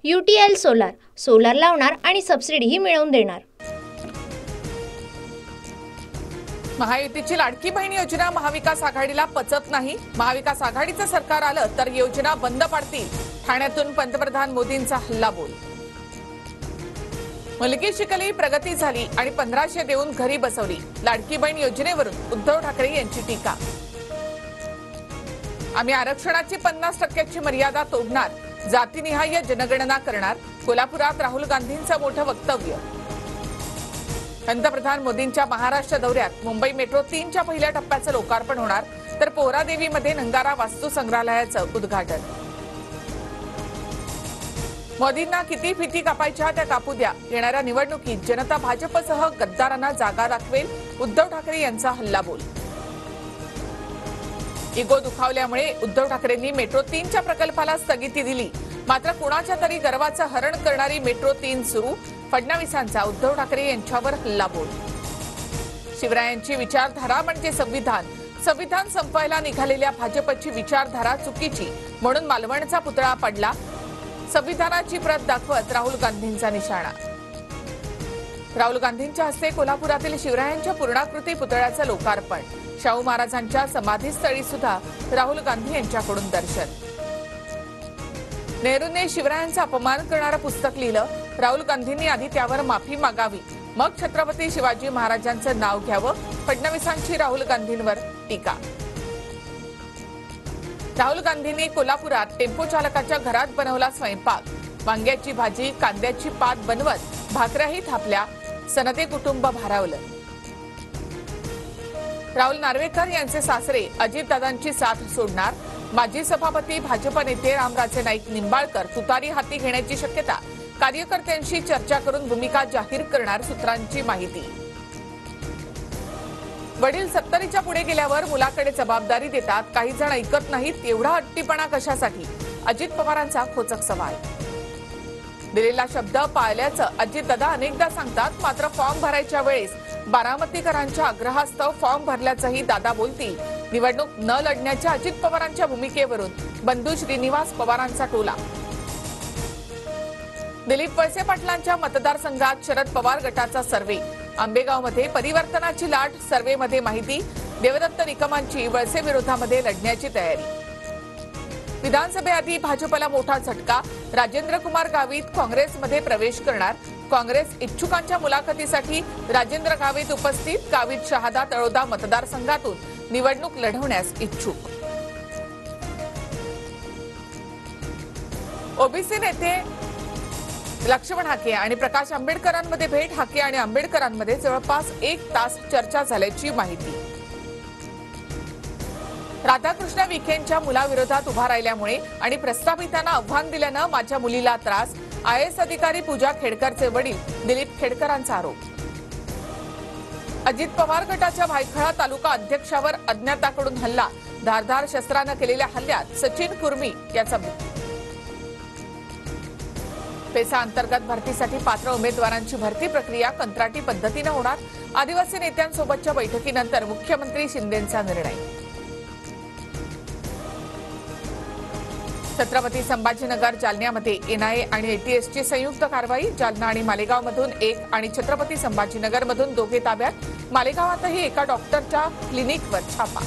UTL solar solar लावणार आणि सबसिडीही मिळवून देणार। महायुतीची लाडकी बहीण योजना महाविकास आघाडीला पचत नाही। महाविकास आघाडीचं सरकार आलं तर योजना बंद पाडतील। ठाण्यातून पंतप्रधान मोदींचा हल्लाबोल। मुलगी शिकली, प्रगती झाली आणि 1500 देऊन घरी बसवली। लाडकी बहीण योजनेवरून उद्धव ठाकरे यांची टीका। आम्ही आरक्षणाची 50% मर्यादा तोडणार, जातीनिहाय जनगणना करणार। कोल्हापुरात राहुल गांधींचं मोठं वक्तव्य। पंतप्रधान मोदींच्या महाराष्ट्र दौऱ्यात मुंबई मेट्रो 3च्या पहिल्या टप्प्याचं लोकार्पण होणार, तर पोहरादेवीमध्ये नंगारा वास्तू संग्रहालयाचं उद्घाटन। मोदींना किती फिती कापायच्या त्या कापू द्या। येणाऱ्या निवडणुकीत जनता भाजपसह गद्दारांना जागा दाखवेल। उद्धव ठाकरे यांचा हल्लाबोल। इगो दुखावल्यामुळे उद्धव ठाकरेंनी मेट्रो 3च्या प्रकल्पाला स्थगिती दिली, मात्र कुणाच्या तरी गर्वाचं हरण करणारी मेट्रो 3 सुरू। फडणवीसांचा उद्धव ठाकरे यांच्यावर हल्लाबोल। शिवरायांची विचारधारा म्हणजे संविधान, संविधान संपवायला निघालेल्या भाजपची विचारधारा चुकीची म्हणून मालवणचा पुतळा पडला। संविधानाची प्रत दाखवत राहुल गांधींचा निशाणा। राहुल गांधींच्या हस्ते कोल्हापुरातील शिवरायांच्या पूर्णाकृती पुतळ्याचं लोकार्पण। शाहू महाराजांच्या समाधीस्थळी सुद्धा राहुल गांधी यांच्याकडून दर्शन। नेहरूंनी शिवरायांचा अपमान करणारं पुस्तक लिहिलं, राहुल गांधींनी आधी त्यावर माफी मागावी, मग छत्रपती शिवाजी महाराजांचं नाव घ्यावं। फडणवीसांची राहुल गांधींवर टीका। राहुल गांधींनी कोल्हापुरात टेम्पो चालकाच्या घरात बनवला स्वयंपाक। वांग्याची भाजी, कांद्याची पात बनवत भाकऱ्याही थापल्या, सनते कुटुंब भारावलं। राहुल नार्वेकर यांचे सासरे अजितदादांची साथ सोडणार। माजी सभापती भाजप नेते रामराजे नाईक निंबाळकर तुतारी हाती घेण्याची शक्यता। कार्यकर्त्यांशी चर्चा करून भूमिका जाहीर करणार, सूत्रांची माहिती। वडील 70च्या पुढे गेल्यावर मुलाकडे जबाबदारी देतात, काही जण ऐकत नाहीत, एवढा हट्टीपणा कशासाठी? अजित पवारांचा खोचक सवाल। दिलेला शब्द पाळल्याचं अजितदादा अनेकदा सांगतात, मात्र फॉर्म भरायच्या वेळेस बारामतीकरांच्या आग्रहास्तव फॉर्म भरल्याचंही दादा बोलतील। निवडणूक न लढण्याच्या अजित पवारांच्या भूमिकेवरून बंधू श्रीनिवास पवारांचा टोला। दिलीप वळसे पाटलांच्या मतदारसंघात शरद पवार गटाचा सर्वे। आंबेगावमध्ये परिवर्तनाची लाट, सर्वेमध्ये माहिती। देवदत्त निकमांची वळसे विरोधामध्ये लढण्याची तयारी। विधानसभेआधी भाजपला मोठा झटका। राजेंद्र कुमार गावित काँग्रेसमध्ये प्रवेश करणार। काँग्रेस इच्छुकांच्या मुलाखतीसाठी राजेंद्र गावित उपस्थित। गावित शहादा तळोदा मतदारसंघातून निवडणूक लढवण्यास इच्छुक। ओबीसी नेते लक्ष्मण हाके आणि प्रकाश आंबेडकरांमध्ये भेट। हाके आणि आंबेडकरांमध्ये जवळपास 1 तास चर्चा झाल्याची माहिती। राधाकृष्ण विखेंच्या मुलाविरोधात उभा राहिल्यामुळे आणि प्रस्थापितांना आव्हान दिल्यानं माझ्या मुलीला त्रास। IAS अधिकारी पूजा खेडकरचे वडील दिलीप खेडकरांचा आरोप। अजित पवार गटाच्या भायखळा तालुका अध्यक्षावर अज्ञाताकडून हल्ला। धारधार शस्त्रानं केलेल्या हल्ल्यात सचिन कुर्मी याचा मृत्यू। पेसा अंतर्गत भरतीसाठी पात्र उमेदवारांची भरती प्रक्रिया कंत्राटी पद्धतीने होणार। आदिवासी नेत्यांसोबतच्या बैठकीनंतर मुख्यमंत्री शिंदेंचा निर्णय। छत्रपती संभाजीनगर जालन्यामध्ये NIA आणि ATSची संयुक्त कारवाई। जालना आणि मालेगावमधून 1 आणि छत्रपती संभाजीनगरमधून 2 ताब्यात। मालेगावातही एका डॉक्टरच्या क्लिनिकवर छापा।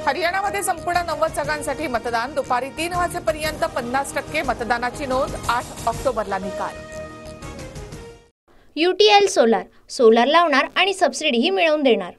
हरियाणामध्ये संपूर्ण 90 जागांसाठी मतदान। दुपारी 3 वाजेपर्यंत 50% मतदानाची नोंद। 8 ऑक्टोबरला निकाल। UTL सोलार सोलार लावणार आणि सबसिडीही मिळवून देणार।